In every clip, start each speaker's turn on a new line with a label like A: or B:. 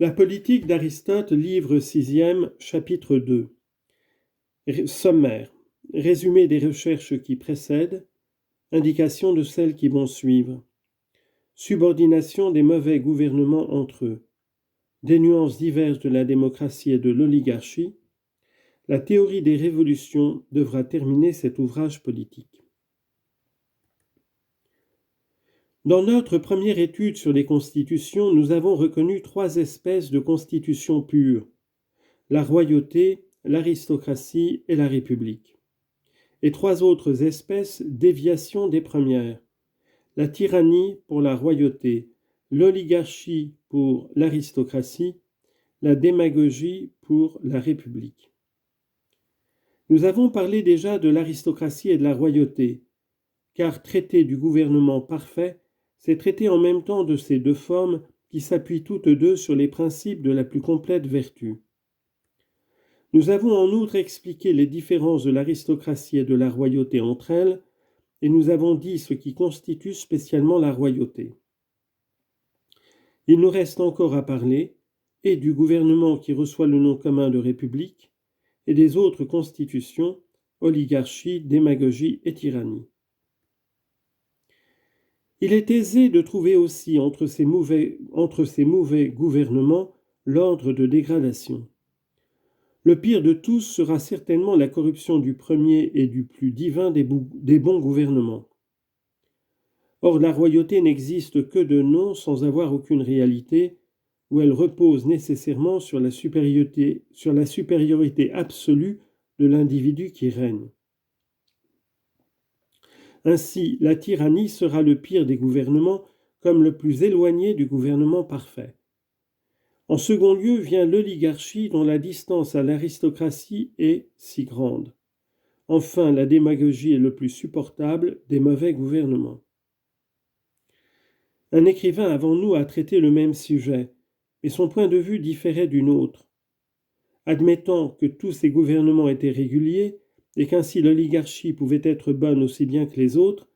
A: La politique d'Aristote, livre 6e, chapitre 2. Sommaire. Résumé des recherches qui précèdent. Indication de celles qui vont suivre. Subordination des mauvais gouvernements entre eux. Des nuances diverses de la démocratie et de l'oligarchie. La théorie des révolutions devra terminer cet ouvrage politique. Dans notre première étude sur les constitutions, nous avons reconnu 3 espèces de constitutions pures: la royauté, l'aristocratie et la république. Et 3 autres espèces, déviations des premières: la tyrannie pour la royauté, l'oligarchie pour l'aristocratie, la démagogie pour la république. Nous avons parlé déjà de l'aristocratie et de la royauté, car traiter du gouvernement parfait, c'est traiter en même temps de ces 2 formes qui s'appuient toutes 2 sur les principes de la plus complète vertu. Nous avons en outre expliqué les différences de l'aristocratie et de la royauté entre elles, et nous avons dit ce qui constitue spécialement la royauté. Il nous reste encore à parler, et du gouvernement qui reçoit le nom commun de république, et des autres constitutions, oligarchie, démagogie et tyrannie. Il est aisé de trouver aussi entre ces mauvais gouvernements l'ordre de dégradation. Le pire de tous sera certainement la corruption du premier et du plus divin des bons gouvernements. Or, la royauté n'existe que de nom sans avoir aucune réalité, où elle repose nécessairement sur la supériorité absolue de l'individu qui règne. Ainsi, la tyrannie sera le pire des gouvernements, comme le plus éloigné du gouvernement parfait. En second lieu vient l'oligarchie dont la distance à l'aristocratie est si grande. Enfin, la démagogie est le plus supportable des mauvais gouvernements. Un écrivain avant nous a traité le même sujet, mais son point de vue différait du nôtre. Admettant que tous ces gouvernements étaient réguliers, et qu'ainsi l'oligarchie pouvait être bonne aussi bien que les autres,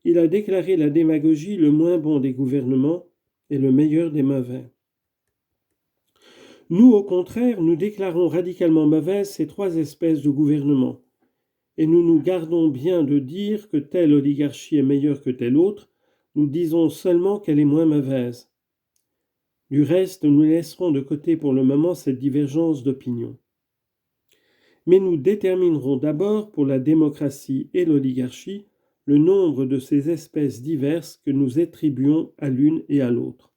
A: il a déclaré la démagogie le moins bon des gouvernements et le meilleur des mauvais. Nous, au contraire, nous déclarons radicalement mauvaises ces 3 espèces de gouvernements, et nous nous gardons bien de dire que telle oligarchie est meilleure que telle autre, nous disons seulement qu'elle est moins mauvaise. Du reste, nous laisserons de côté pour le moment cette divergence d'opinion. Mais nous déterminerons d'abord pour la démocratie et l'oligarchie le nombre de ces espèces diverses que nous attribuons à l'une et à l'autre.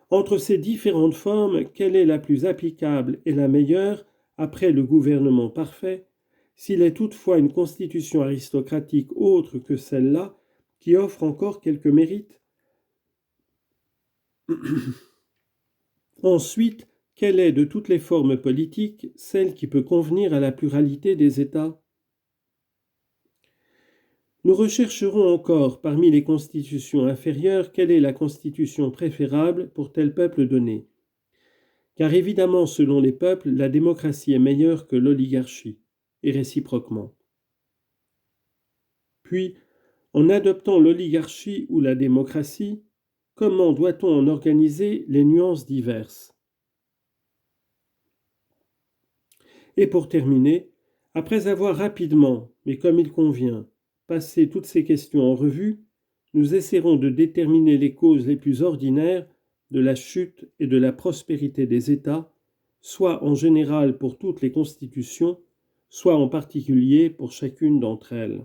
A: Entre ces différentes formes, quelle est la plus applicable et la meilleure après le gouvernement parfait, s'il est toutefois une constitution aristocratique autre que celle-là qui offre encore quelques mérites? Ensuite, quelle est de toutes les formes politiques celle qui peut convenir à la pluralité des États? Nous rechercherons encore parmi les constitutions inférieures quelle est la constitution préférable pour tel peuple donné. Car évidemment, selon les peuples, la démocratie est meilleure que l'oligarchie, et réciproquement. Puis, en adoptant l'oligarchie ou la démocratie, comment doit-on en organiser les nuances diverses? Et pour terminer, après avoir rapidement, mais comme il convient, passé toutes ces questions en revue, nous essaierons de déterminer les causes les plus ordinaires de la chute et de la prospérité des États, soit en général pour toutes les constitutions, soit en particulier pour chacune d'entre elles.